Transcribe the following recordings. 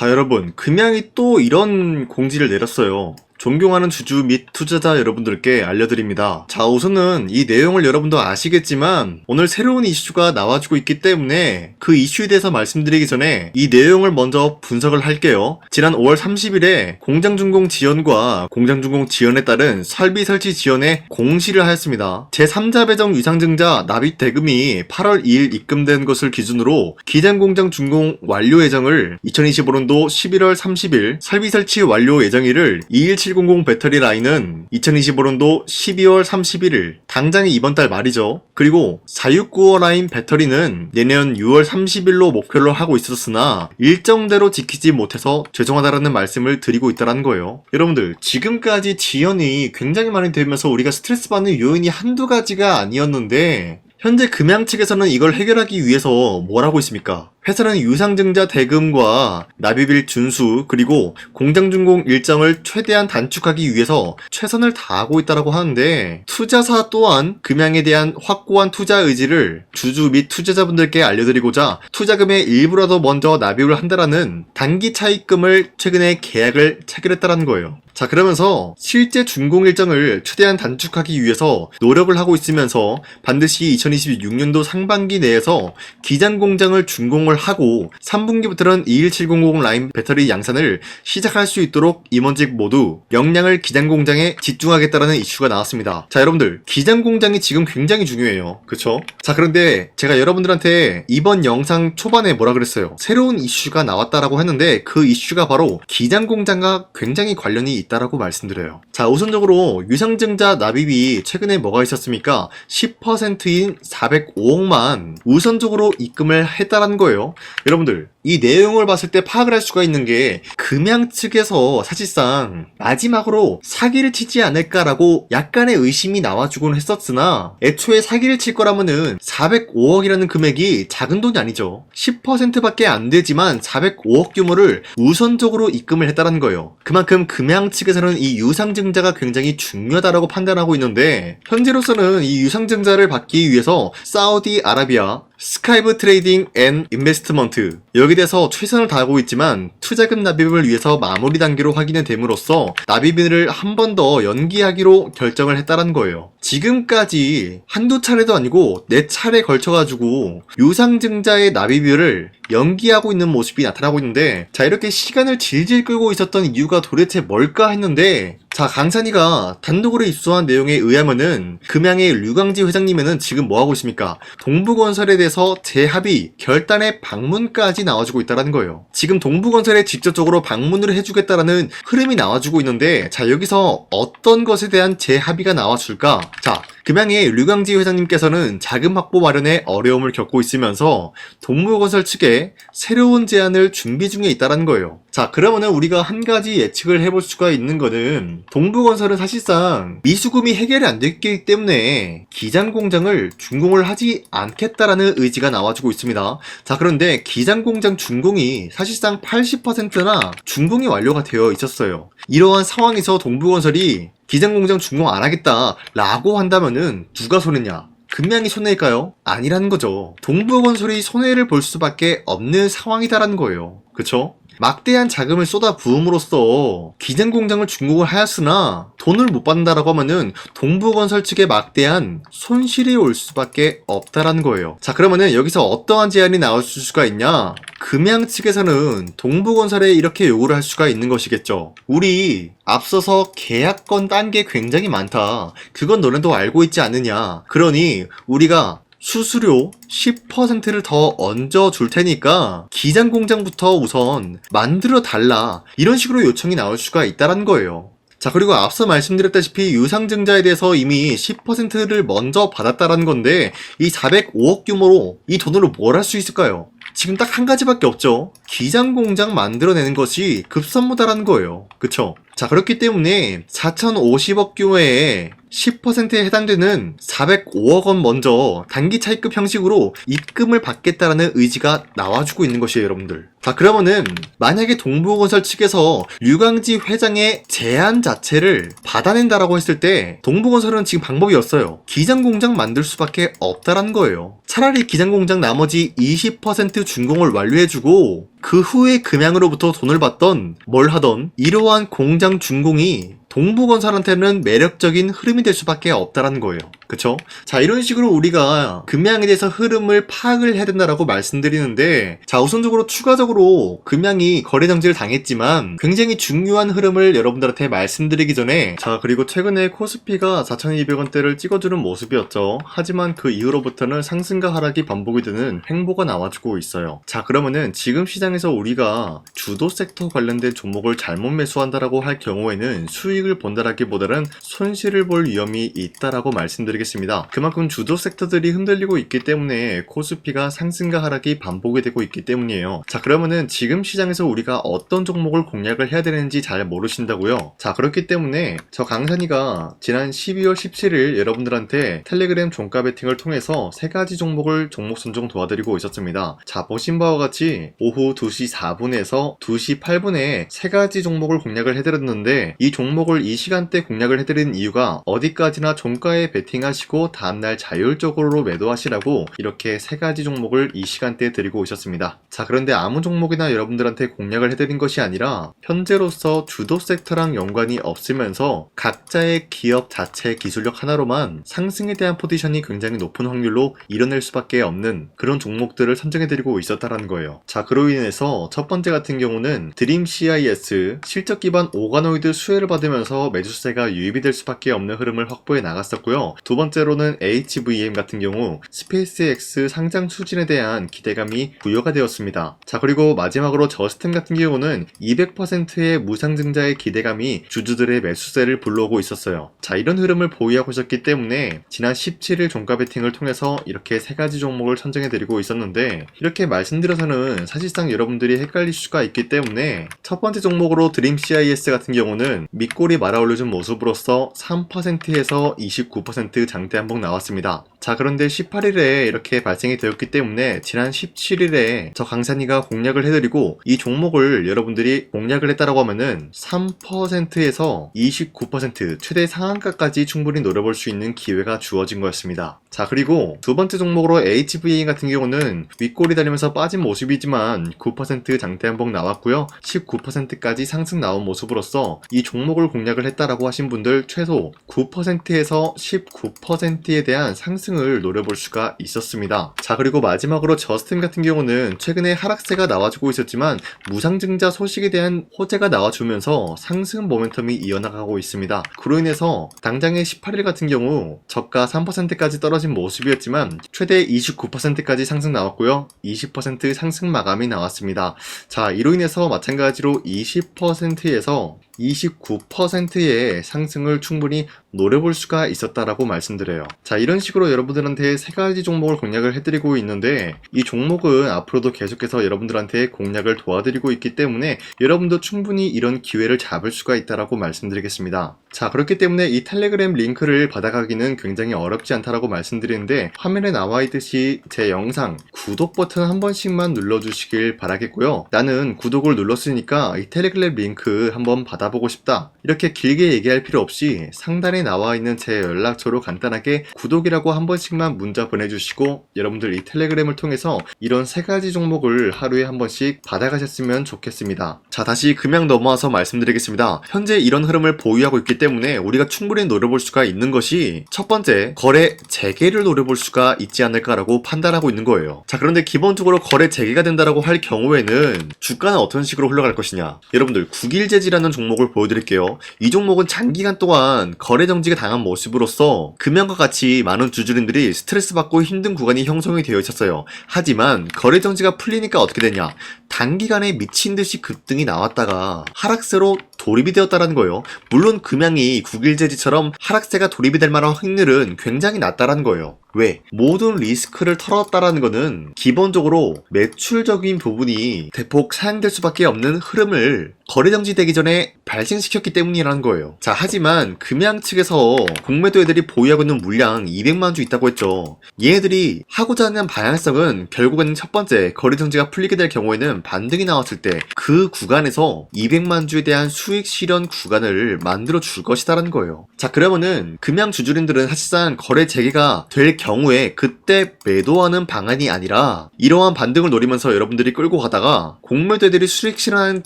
자, 여러분, 금양이 또 이런 공지를 내렸어요. 존경하는 주주 및 투자자 여러분들께 알려드립니다. 자, 우선은 이 내용을 여러분도 아시겠지만 오늘 새로운 이슈가 나와주고 있기 때문에 그 이슈에 대해서 말씀드리기 전에 이 내용을 먼저 분석을 할게요. 지난 5월 30일에 공장준공 지연과 공장준공 지연에 따른 설비 설치 지연에 공시를 하였습니다. 제3자 배정 유상증자 납입 대금이 8월 2일 입금된 것을 기준으로 기장공장 준공 완료 예정을 2025년도 11월 30일 설비 설치 완료 예정일을 21700 배터리 라인은 2025년도 12월 31일 당장이 이번 달 말이죠. 그리고 4695 라인 배터리는 내년 6월 30일로 목표로 하고 있었으나 일정대로 지키지 못해서 죄송하다라는 말씀을 드리고 있다는 거예요. 여러분들, 지금까지 지연이 굉장히 많이 되면서 우리가 스트레스 받는 요인이 한두 가지가 아니었는데 현재 금양 측에서는 이걸 해결하기 위해서 뭘 하고 있습니까? 회사는 유상증자 대금과 납입일 준수 그리고 공장준공 일정을 최대한 단축하기 위해서 최선을 다하고 있다고 하는데 투자사 또한 금양에 대한 확고한 투자 의지를 주주 및 투자자분들께 알려드리고자 투자금의 일부라도 먼저 납입을 한다라는 단기 차입금을 최근에 계약을 체결했다는 거예요. 자, 그러면서 실제 준공 일정을 최대한 단축하기 위해서 노력을 하고 있으면서 반드시 2026년도 상반기 내에서 기장 공장을 준공을 하고 3분기부터는 21700 라인 배터리 양산을 시작할 수 있도록 임원직 모두 역량을 기장 공장에 집중하겠다라는 이슈가 나왔습니다. 자, 여러분들, 기장 공장이 지금 굉장히 중요해요. 그쵸? 자, 그런데 제가 여러분들한테 이번 영상 초반에 뭐라 그랬어요? 새로운 이슈가 나왔다라고 했는데 그 이슈가 바로 기장 공장과 굉장히 관련이 있다라고 말씀드려요. 자, 우선적으로 유상증자 납입이 최근에 뭐가 있었습니까? 10%인 405억만 우선적으로 입금을 했다라는 거예요. 여러분들, 이 내용을 봤을 때 파악을 할 수가 있는 게 금양 측에서 사실상 마지막으로 사기를 치지 않을까라고 약간의 의심이 나와주곤 했었으나 애초에 사기를 칠 거라면은 405억이라는 금액이 작은 돈이 아니죠. 10%밖에 안 되지만 405억 규모를 우선적으로 입금을 했다는 거예요. 그만큼 금양 측에서는 이 유상증자가 굉장히 중요하다라고 판단하고 있는데 현재로서는 이 유상증자를 받기 위해서 사우디아라비아 스카이브 트레이딩 앤 인베스트먼트 여기에 대해서 최선을 다하고 있지만 투자금 납입을 위해서 마무리 단계로 확인이 됨으로써 납입일을 한 번 더 연기하기로 결정을 했다는 거예요. 지금까지 한두 차례도 아니고 4차례 걸쳐가지고 유상증자의 납입일을 연기하고 있는 모습이 나타나고 있는데 자, 이렇게 시간을 질질 끌고 있었던 이유가 도대체 뭘까 했는데 자, 강산이가 단독으로 입수한 내용에 의하면은 금양의 류광지 회장님은 지금 뭐하고 있습니까? 동부건설에 대해서 재합의 결단의 방문까지 나와주고 있다는 거예요. 지금 동부건설에 직접적으로 방문을 해주겠다라는 흐름이 나와주고 있는데 자, 여기서 어떤 것에 대한 재합의가 나와줄까? 자, 금양의 류광지 회장님께서는 자금 확보 마련에 어려움을 겪고 있으면서 동부건설 측에 새로운 제안을 준비 중에 있다는 거예요. 자, 그러면은 우리가 한 가지 예측을 해볼 수가 있는 거는 동부건설은 사실상 미수금이 해결이 안 됐기 때문에 기장공장을 준공을 하지 않겠다라는 의지가 나와주고 있습니다. 자, 그런데 기장공장 준공이 사실상 80%나 준공이 완료가 되어 있었어요. 이러한 상황에서 동부건설이 기장공장 준공 안 하겠다 라고 한다면은 누가 손해냐? 금양이 손해일까요? 아니라는 거죠. 동부건설이 손해를 볼 수밖에 없는 상황이다라는 거예요. 그쵸? 막대한 자금을 쏟아 부음으로써 기장공장을 준공을 하였으나 돈을 못 받는다라고 하면은 동부건설 측에 막대한 손실이 올 수밖에 없다라는 거예요. 자, 그러면은 여기서 어떠한 제안이 나올 수가 있냐? 금양 측에서는 동부건설에 이렇게 요구를 할 수가 있는 것이겠죠. 우리 앞서서 계약건 딴 게 굉장히 많다. 그건 너네도 알고 있지 않느냐. 그러니 우리가 수수료 10%를 더 얹어 줄 테니까 기장 공장부터 우선 만들어 달라. 이런 식으로 요청이 나올 수가 있다는 거예요. 자, 그리고 앞서 말씀드렸다시피 유상증자에 대해서 이미 10%를 먼저 받았다라는 건데 이 405억 규모로 이 돈으로 뭘 할 수 있을까요? 지금 딱 한 가지밖에 없죠. 기장 공장 만들어내는 것이 급선무다라는 거예요. 그쵸? 자, 그렇기 때문에 4050억 규모의 10%에 해당되는 405억 원 먼저 단기 차입금 형식으로 입금을 받겠다라는 의지가 나와주고 있는 것이에요, 여러분들. 자, 그러면은 만약에 동부건설 측에서 류광지 회장의 제안 자체를 받아낸다라고 했을 때 동부건설은 지금 방법이 없어요. 기장공장 만들 수밖에 없다라는 거예요. 차라리 기장공장 나머지 20% 준공을 완료해주고 그 후에 금양으로부터 돈을 받던 뭘 하던 이러한 공장 준공이 동부건설한테는 매력적인 흐름이 될 수밖에 없다라는 거예요. 그쵸? 자, 이런 식으로 우리가 금양에 대해서 흐름을 파악을 해야 된다라고 말씀드리는데, 자, 우선적으로 추가적으로 금양이 거래 정지를 당했지만 굉장히 중요한 흐름을 여러분들한테 말씀드리기 전에, 자, 그리고 최근에 코스피가 4,200원대를 찍어주는 모습이었죠. 하지만 그 이후로부터는 상승과 하락이 반복이 되는 횡보가 나와주고 있어요. 자, 그러면은 지금 시장에서 우리가 주도 섹터 관련된 종목을 잘못 매수한다라고 할 경우에는 수익을 본다라기보다는 손실을 볼 위험이 있다라고 말씀드리겠습니다. 그만큼 주도 섹터들이 흔들리고 있기 때문에 코스피가 상승과 하락이 반복이 되고 있기 때문이에요. 자, 그러면은 지금 시장에서 우리가 어떤 종목을 공략을 해야 되는지 잘 모르신다고요? 자, 그렇기 때문에 저 강산이가 지난 12월 17일 여러분들한테 텔레그램 종가 베팅을 통해서 3가지 종목을 종목 선정 도와드리고 있었습니다. 자, 보신 바와 같이 오후 2시 4분에서 2시 8분에 3가지 종목을 공략을 해드렸는데, 이 종목을 이 시간대 공략을 해드린 이유가 어디까지나 종가에 베팅하시고 다음날 자율적으로 매도하시라고 이렇게 3가지 종목을 이 시간대에 드리고 있었습니다. 자, 그런데 아무 종목이나 여러분들한테 공략을 해드린 것이 아니라 현재로서 주도 섹터랑 연관이 없으면서 각자의 기업 자체 기술력 하나로만 상승에 대한 포지션이 굉장히 높은 확률로 이뤄낼 수밖에 없는 그런 종목들을 선정해드리고 있었다는 거예요. 자, 그로 인해서 첫 번째 같은 경우는 드림 CIS 실적 기반 오가노이드 수혜를 받으면서 매수세가 유입이 될 수밖에 없는 흐름을 확보해 나갔었고요. 두 번째로는 HVM 같은 경우 스페이스X 상장 추진에 대한 기대감이 부여가 되었습니다. 자, 그리고 마지막으로 저스템 같은 경우는 200%의 무상증자의 기대감이 주주들의 매수세를 불러오고 있었어요. 자, 이런 흐름을 보유하고 있었기 때문에 지난 17일 종가 베팅을 통해서 이렇게 3가지 종목을 선정해드리고 있었는데, 이렇게 말씀드려서는 사실상 여러분들이 헷갈릴 수가 있기 때문에 첫 번째 종목으로 드림 CIS 같은 경우는 밑골이 말아올려준 모습으로서 3%에서 29% 장대 한봉 나왔습니다. 자, 그런데 18일에 이렇게 발생이 되었기 때문에 지난 17일에 저 강산이가 공략을 해드리고 이 종목을 여러분들이 공략을 했다라고 하면은 3%에서 29% 최대 상한가까지 충분히 노려볼 수 있는 기회가 주어진 거였습니다. 자, 그리고 두 번째 종목으로 HVA 같은 경우는 윗골이 달리면서 빠진 모습이지만 9% 장대 한봉 나왔고요. 19%까지 상승 나온 모습으로서 이 종목을 공략을 했다라고 하신 분들 최소 9%에서 19%에 대한 상승을 노려볼 수가 있었습니다. 자, 그리고 마지막으로 저스템 같은 경우는 최근에 하락세가 나와주고 있었지만 무상증자 소식에 대한 호재가 나와주면서 상승 모멘텀이 이어나가고 있습니다. 그로 인해서 당장의 18일 같은 경우 저가 3%까지 떨어진 모습이었지만 최대 29%까지 상승 나왔고요. 20% 상승 마감이 나왔습니다. 자, 이로 인해서 마찬가지로 20%에서 29%의 상승을 충분히 노려볼 수가 있었다라고 말씀드려요. 자, 이런 식으로 여러분들한테 3가지 종목을 공략을 해드리고 있는데, 이 종목은 앞으로도 계속해서 여러분들한테 공략을 도와드리고 있기 때문에 여러분도 충분히 이런 기회를 잡을 수가 있다라고 말씀드리겠습니다. 자, 그렇기 때문에 이 텔레그램 링크를 받아가기는 굉장히 어렵지 않다라고 말씀드리는데, 화면에 나와 있듯이 제 영상 구독 버튼 한 번씩만 눌러주시길 바라겠고요. 나는 구독을 눌렀으니까 이 텔레그램 링크 한번 받아보고 싶다, 이렇게 길게 얘기할 필요 없이 상단에 나와 있는 제 연락처로 간단하게 구독이라고 한 번씩만 문자 보내주시고 여러분들 이 텔레그램을 통해서 이런 3가지 종목을 하루에 한 번씩 받아가셨으면 좋겠습니다. 자, 다시 금양 넘어와서 말씀드리겠습니다. 현재 이런 흐름을 보유하고 있기 때문에 우리가 충분히 노려볼 수가 있는 것이 첫 번째, 거래 재개를 노려볼 수가 있지 않을까라고 판단하고 있는 거예요. 자, 그런데 기본적으로 거래 재개가 된다라고 할 경우에는 주가는 어떤 식으로 흘러갈 것이냐, 여러분들 국일재지라는 종목을 보여드릴게요. 이 종목은 장기간 동안 거래 정지가 당한 모습으로서 금양과 같이 많은 주주님들이 스트레스 받고 힘든 구간이 형성이 되어 있었어요. 하지만 거래 정지가 풀리니까 어떻게 되냐, 단기간에 미친 듯이 급등이 나왔다가 하락세로 돌입이 되었다라는 거예요. 물론 금양이 국일재지처럼 하락세가 돌입이 될 만한 확률은 굉장히 낮다라는 거예요. 왜? 모든 리스크를 털었다라는 거는 기본적으로 매출적인 부분이 대폭 사양될 수밖에 없는 흐름을 거래 정지되기 전에 발생시켰기 때문이라는 거예요. 자, 하지만 금양 측에서 공매도 애들이 보유하고 있는 물량 200만 주 있다고 했죠. 얘네들이 하고자 하는 방향성은 결국에는 첫 번째, 거래 정지가 풀리게 될 경우에는 반등이 나왔을 때 그 구간에서 200만 주에 대한 수익 실현 구간을 만들어 줄 것이다라는 거예요. 자, 그러면은 금양 주주님들은 사실상 거래 재개가 될 경우에 그때 매도하는 방안이 아니라 이러한 반등을 노리면서 여러분들이 끌고 가다가 공매도들이 수익 실현하는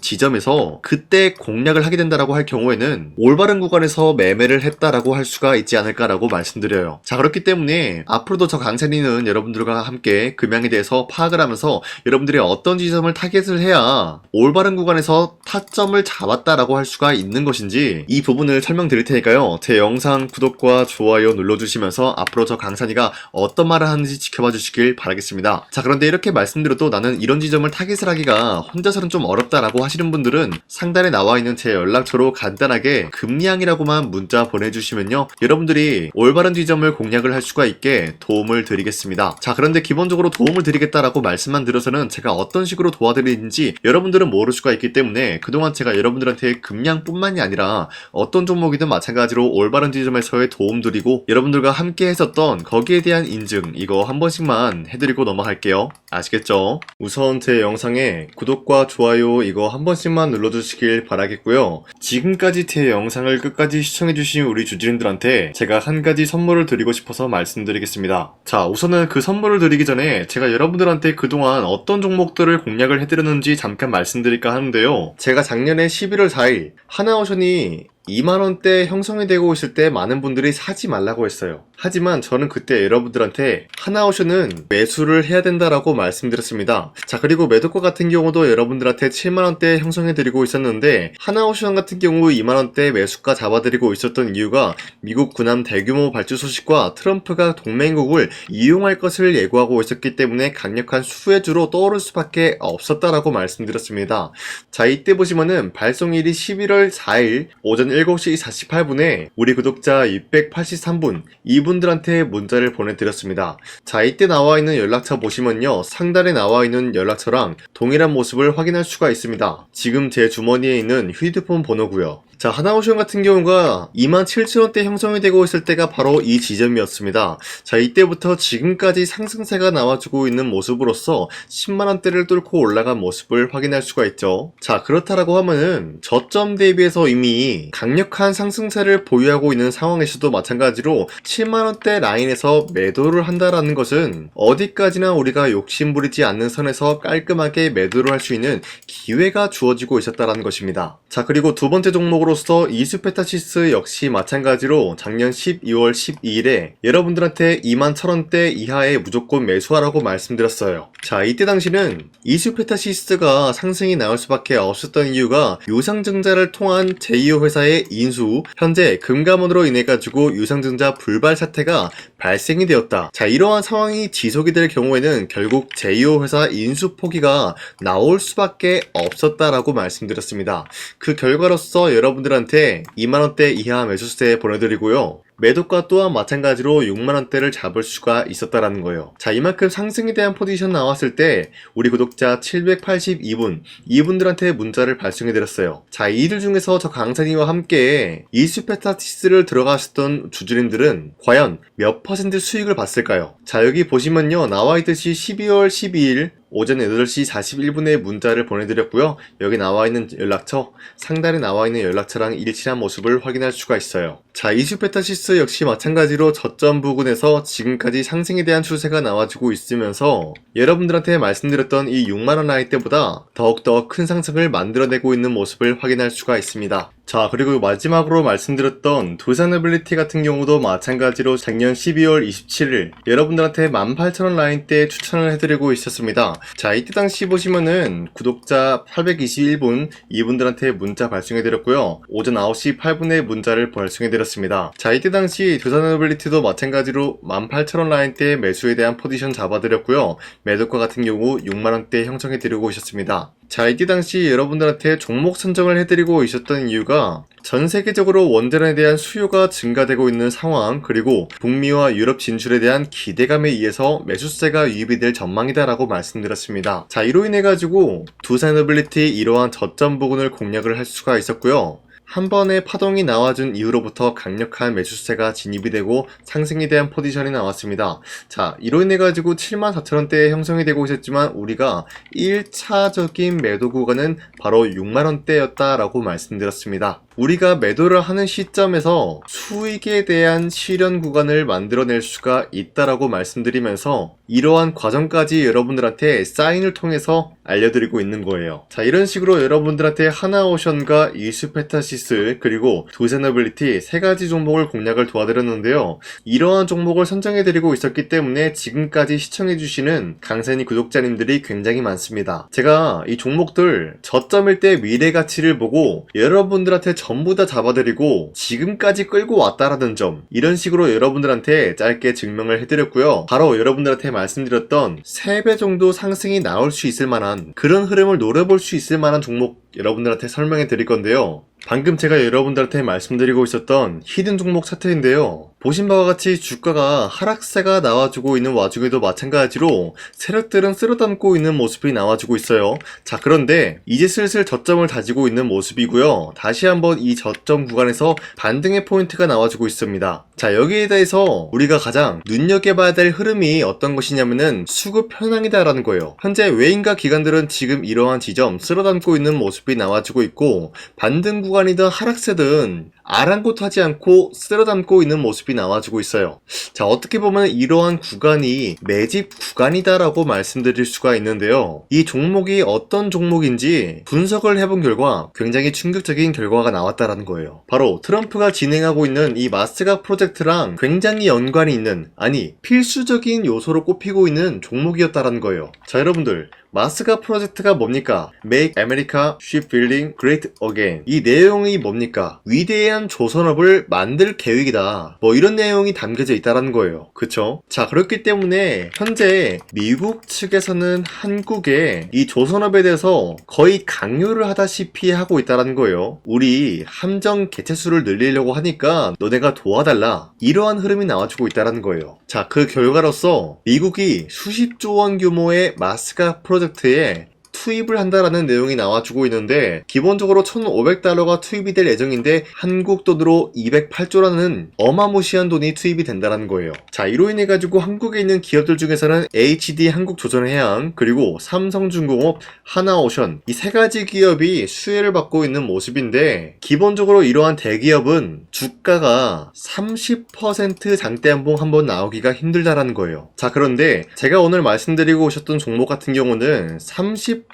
지점에서 그때 공략을 하게 된다라고 할 경우에는 올바른 구간에서 매매를 했다라고 할 수가 있지 않을까라고 말씀드려요. 자, 그렇기 때문에 앞으로도 저 강찬이는 여러분들과 함께 금양에 대해서 파악을 하면서 여러분들이 어떤 지점을 타겟을 해야 올바른 구간에서 타점을 잡았다라고 할 수가 있는 것인지 이 부분을 설명드릴 테니까요. 제 영상 구독과 좋아요 눌러주시면서 앞으로 저 강찬이가 어떤 말을 하는지 지켜봐 주시길 바라겠습니다. 자, 그런데 이렇게 말씀드려도 나는 이런 지점을 타겟을 하기가 혼자서는 좀 어렵다라고 하시는 분들은 상단에 나와 있는 제 연락처로 간단하게 금리항이라고만 문자 보내주시면요, 여러분들이 올바른 지점을 공략을 할 수가 있게 도움을 드리겠습니다. 자, 그런데 기본적으로 도움을 드리겠다라고 말씀만 드려서는 제가 어떤 식으로 도와드리는지 여러분들은 모를 수가 있기 때문에 그동안 제가 여러분들한테 금량뿐만이 아니라 어떤 종목이든 마찬가지로 올바른 지점에서의 도움 드리고 여러분들과 함께 했었던 거기에 대한 인증, 이거 한 번씩만 해드리고 넘어갈게요. 아시겠죠? 우선 제 영상에 구독과 좋아요 이거 한 번씩만 눌러주시길 바라겠고요. 지금까지 제 영상을 끝까지 시청해주신 우리 주주님들한테 제가 한 가지 선물을 드리고 싶어서 말씀드리겠습니다. 자, 우선은 그 선물을 드리기 전에 제가 여러분들한테 그동안 어떤 종목들을 공략을 해드렸는지 잠깐 말씀드릴까 하는데요. 제가 작년에 11월 4일 하나오션이 2만원대 형성이 되고 있을 때 많은 분들이 사지 말라고 했어요. 하지만 저는 그때 여러분들한테 하나오션은 매수를 해야 된다라고 말씀드렸습니다. 자, 그리고 매도가 같은 경우도 여러분들한테 7만원대 형성해드리고 있었는데 하나오션 같은 경우 2만원대 매수가 잡아드리고 있었던 이유가 미국 군함 대규모 발주 소식과 트럼프가 동맹국을 이용할 것을 예고하고 있었기 때문에 강력한 수혜주로 떠오를 수밖에 없었다라고 말씀드렸습니다. 자, 이때 보시면은 발송일이 11월 4일 오전 7시 48분에 우리 구독자 283분 이분들한테 문자를 보내드렸습니다. 자, 이때 나와있는 연락처 보시면요, 상단에 나와있는 연락처랑 동일한 모습을 확인할 수가 있습니다. 지금 제 주머니에 있는 휴대폰 번호고요. 자, 하나오션 같은 경우가 27,000원대 형성이 되고 있을 때가 바로 이 지점이었습니다. 자, 이때부터 지금까지 상승세가 나와주고 있는 모습으로서 10만원대를 뚫고 올라간 모습을 확인할 수가 있죠. 자, 그렇다라고 하면은 저점 대비해서 이미 강력한 상승세를 보유하고 있는 상황에서도 마찬가지로 7만원대 라인에서 매도를 한다라는 것은 어디까지나 우리가 욕심부리지 않는 선에서 깔끔하게 매도를 할 수 있는 기회가 주어지고 있었다라는 것입니다. 자, 그리고 두 번째 종목으로서 이수페타시스 역시 마찬가지로 작년 12월 12일에 여러분들한테 21,000원대 이하에 무조건 매수하라고 말씀드렸어요. 자, 이때 당시는 이수페타시스가 상승이 나올 수밖에 없었던 이유가 유상증자를 통한 제2호 회사의 인수, 현재 금감원으로 인해 가지고 유상증자 불발 사태가 발생이 되었다. 자, 이러한 상황이 지속이 될 경우에는 결국 제2호 회사 인수 포기가 나올 수밖에 없었다라고 말씀드렸습니다. 그 결과로서 여러분들한테 2만원대 이하 매수세 보내드리고요. 매도가 또한 마찬가지로 6만원대를 잡을 수가 있었다라는 거예요. 자, 이만큼 상승에 대한 포지션 나왔을 때 우리 구독자 782분 이분들한테 문자를 발송해드렸어요. 자, 이들 중에서 저 강산이와 함께 이수페타시스를 들어가셨던 주주님들은 과연 몇 퍼센트 수익을 봤을까요? 자, 여기 보시면요, 나와있듯이 12월 12일 오전 8시 41분에 문자를 보내드렸고요. 여기 나와있는 연락처, 상단에 나와있는 연락처랑 일치한 모습을 확인할 수가 있어요. 자, 이수페타시스 역시 마찬가지로 저점 부근에서 지금까지 상승에 대한 추세가 나와주고 있으면서 여러분들한테 말씀드렸던 이 6만원 라인 때보다 더욱더 큰 상승을 만들어내고 있는 모습을 확인할 수가 있습니다. 자, 그리고 마지막으로 말씀드렸던 두산에빌리티 같은 경우도 마찬가지로 작년 12월 27일 여러분들한테 18,000원 라인 때 추천을 해드리고 있었습니다. 자, 이때 당시 보시면은 구독자 821분 이분들한테 문자 발송해드렸고요. 오전 9시 8분에 문자를 발송해드렸습니다. 자, 이때 당시 두산에빌리티도 마찬가지로 18,000원 라인 때 매수에 대한 포지션 잡아드렸고요. 매도가 같은 경우 6만원대 형성해드리고 있었습니다. 자, 이때 당시 여러분들한테 종목 선정을 해드리고 있었던 이유가 전 세계적으로 원전에 대한 수요가 증가되고 있는 상황, 그리고 북미와 유럽 진출에 대한 기대감에 의해서 매수세가 유입이 될 전망이다라고 말씀드렸습니다. 자, 이로 인해 가지고 두산에빌리티 이러한 저점 부근을 공략을 할 수가 있었고요. 한 번의 파동이 나와준 이후로부터 강력한 매수세가 진입이 되고 상승에 대한 포지션이 나왔습니다. 자, 이로 인해 가지고 74,000원대에 형성이 되고 있었지만 우리가 1차적인 매도 구간은 바로 6만원대였다라고 말씀드렸습니다. 우리가 매도를 하는 시점에서 수익에 대한 실현 구간을 만들어낼 수가 있다라고 말씀드리면서 이러한 과정까지 여러분들한테 사인을 통해서 알려드리고 있는 거예요. 자, 이런 식으로 여러분들한테 하나오션과 이슈페타시스 그리고 두세너빌리티 세 가지 종목을 공략을 도와드렸는데요. 이러한 종목을 선정해드리고 있었기 때문에 지금까지 시청해주시는 강세니 구독자님들이 굉장히 많습니다. 제가 이 종목들 저점일 때 미래 가치를 보고 여러분들한테 전부 다 잡아드리고 지금까지 끌고 왔다라는 점, 이런 식으로 여러분들한테 짧게 증명을 해드렸고요. 바로 여러분들한테 말씀드렸던 3배 정도 상승이 나올 수 있을 만한 그런 흐름을 노려볼 수 있을 만한 종목 여러분들한테 설명해 드릴 건데요. 방금 제가 여러분들한테 말씀드리고 있었던 히든 종목 차트인데요. 보신 바와 같이 주가가 하락세가 나와주고 있는 와중에도 마찬가지로 세력들은 쓸어담고 있는 모습이 나와주고 있어요. 자, 그런데 이제 슬슬 저점을 다지고 있는 모습이고요. 다시 한번 이 저점 구간에서 반등의 포인트가 나와주고 있습니다. 자, 여기에 대해서 우리가 가장 눈여겨봐야 될 흐름이 어떤 것이냐면은 수급 현황이다라는 거예요. 현재 외인과 기관들은 지금 이러한 지점 쓸어담고 있는 모습이 나와주고 있고, 반등 구간이든 하락세든 아랑곳하지 않고 쓸어담고 있는 모습이 나와주고 있어요. 자, 어떻게 보면 이러한 구간이 매집 구간이다라고 말씀드릴 수가 있는데요. 이 종목이 어떤 종목인지 분석을 해본 결과 굉장히 충격적인 결과가 나왔다라는 거예요. 바로 트럼프가 진행하고 있는 이 마스가 프로젝트랑 굉장히 연관이 있는, 아니 필수적인 요소로 꼽히고 있는 종목이었다라는 거예요. 자, 여러분들, 마스가 프로젝트가 뭡니까? Make America Shipbuilding Great Again. 이 내용이 뭡니까? 위대한 조선업을 만들 계획이다. 뭐 이런 내용이 담겨져 있다라는 거예요. 그쵸? 자, 그렇기 때문에 현재 미국 측에서는 한국에 이 조선업에 대해서 거의 강요를 하다시피 하고 있다라는 거예요. 우리 함정 개체수를 늘리려고 하니까 너네가 도와달라. 이러한 흐름이 나와주고 있다라는 거예요. 자, 그 결과로서 미국이 수십조 원 규모의 마스가 프로젝트에 투입을 한다라는 내용이 나와주고 있는데, 기본적으로 1,500달러가 투입이 될 예정인데 한국 돈으로 208조라는 어마무시한 돈이 투입이 된다는 거예요. 자, 이로 인해 가지고 한국에 있는 기업들 중에서는 HD 한국조선해양, 그리고 삼성중공업, 하나오션, 이 세 가지 기업이 수혜를 받고 있는 모습인데, 기본적으로 이러한 대기업은 주가가 30% 장대한봉 한번 나오기가 힘들다라는 거예요. 자, 그런데 제가 오늘 말씀드리고 오셨던 종목 같은 경우는 30%에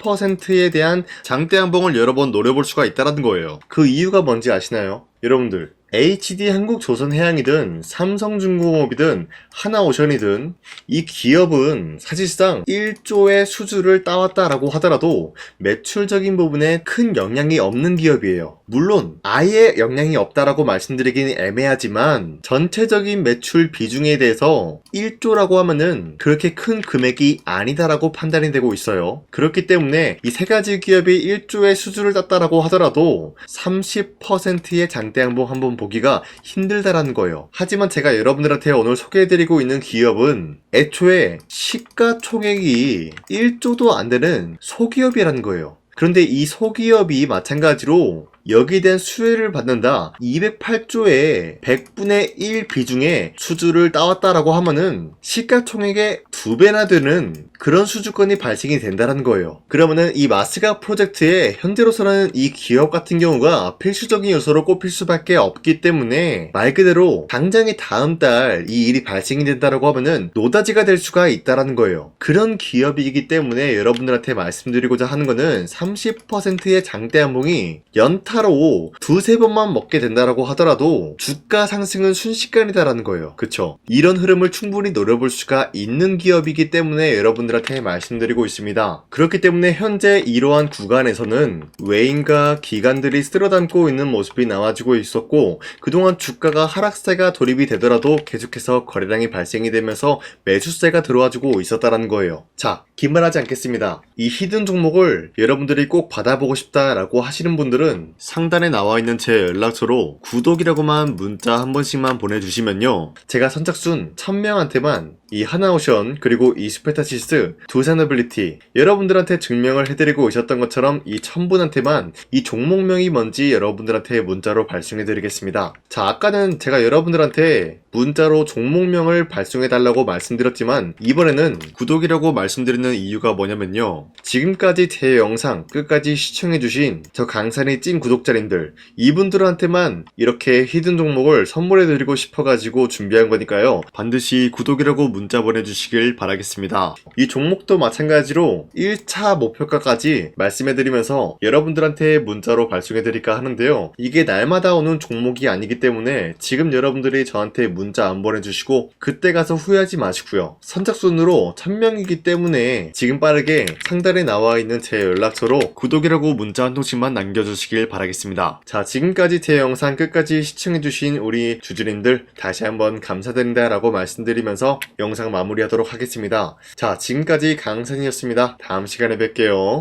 대한 장대한봉을 여러 번 노려볼 수가 있다는 거예요. 그 이유가 뭔지 아시나요? 여러분들, HD 한국조선해양이든 삼성중공업이든 하나오션이든 이 기업은 사실상 1조의 수주를 따왔다라고 하더라도 매출적인 부분에 큰 영향이 없는 기업이에요. 물론 아예 영향이 없다라고 말씀드리기는 애매하지만 전체적인 매출 비중에 대해서 1조라고 하면은 그렇게 큰 금액이 아니다라고 판단이 되고 있어요. 그렇기 때문에 이 세 가지 기업이 1조의 수주를 땄다라고 하더라도 30%의 장대양봉 한번 보기가 힘들다라는 거예요. 하지만 제가 여러분들한테 오늘 소개해드리고 있는 기업은 애초에 시가총액이 1조도 안 되는 소기업이라는 거예요. 그런데 이 소기업이 마찬가지로 여기에 대한 수혜를 받는다, 208조의 100분의 1 비중의 수주를 따왔다라고 하면은 시가총액의 2배나 되는 그런 수주권이 발생이 된다는 거예요. 그러면은 이 마스가 프로젝트에 현재로서는 이 기업 같은 경우가 필수적인 요소로 꼽힐 수밖에 없기 때문에 말 그대로 당장에 다음 달 이 일이 발생이 된다라고 하면은 노다지가 될 수가 있다라는 거예요. 그런 기업이기 때문에 여러분들한테 말씀드리고자 하는 거는 30%의 장대한봉이 연타로 두세 번만 먹게 된다라고 하더라도 주가 상승은 순식간이다라는 거예요. 그쵸? 이런 흐름을 충분히 노려볼 수가 있는 기업이기 때문에 여러분들한테 말씀드리고 있습니다. 그렇기 때문에 현재 이러한 구간에서는 외인과 기관들이 쓸어담고 있는 모습이 나와주고 있었고, 그동안 주가가 하락세가 돌입이 되더라도 계속해서 거래량이 발생이 되면서 매수세가 들어와주고 있었다라는 거예요. 자, 긴말하지 않겠습니다. 이 히든 종목을 여러분들이 꼭 받아보고 싶다라고 하시는 분들은 상단에 나와 있는 제 연락처로 구독이라고만 문자 한 번씩만 보내주시면요, 제가 선착순 1000명한테만 이 하나오션 그리고 이 스페타시스 두 산어빌리티 여러분들한테 증명을 해드리고 오셨던 것처럼 이 1000분한테만 이 종목명이 뭔지 여러분들한테 문자로 발송해드리겠습니다. 자, 아까는 제가 여러분들한테 문자로 종목명을 발송해달라고 말씀드렸지만 이번에는 구독이라고 말씀드리는 이유가 뭐냐면요, 지금까지 제 영상 끝까지 시청해주신 저 강산의 찐 구독자님들, 이분들한테만 이렇게 히든 종목을 선물해드리고 싶어가지고 준비한 거니까요, 반드시 구독이라고 문자 보내주시길 바라겠습니다. 이 종목도 마찬가지로 1차 목표가까지 말씀해드리면서 여러분들한테 문자로 발송해드릴까 하는데요, 이게 날마다 오는 종목이 아니기 때문에 지금 여러분들이 저한테 문자 안 보내주시고 그때 가서 후회하지 마시고요, 선착순으로 1000명이기 때문에 지금 빠르게 상단에 나와 있는 제 연락처로 구독이라고 문자 한 통씩만 남겨주시길 바라겠습니다. 자, 지금까지 제 영상 끝까지 시청해주신 우리 주주님들 다시 한번 감사드린다 라고 말씀드리면서 영상 마무리하도록 하겠습니다. 자, 지금까지 강산이었습니다. 다음 시간에 뵐게요.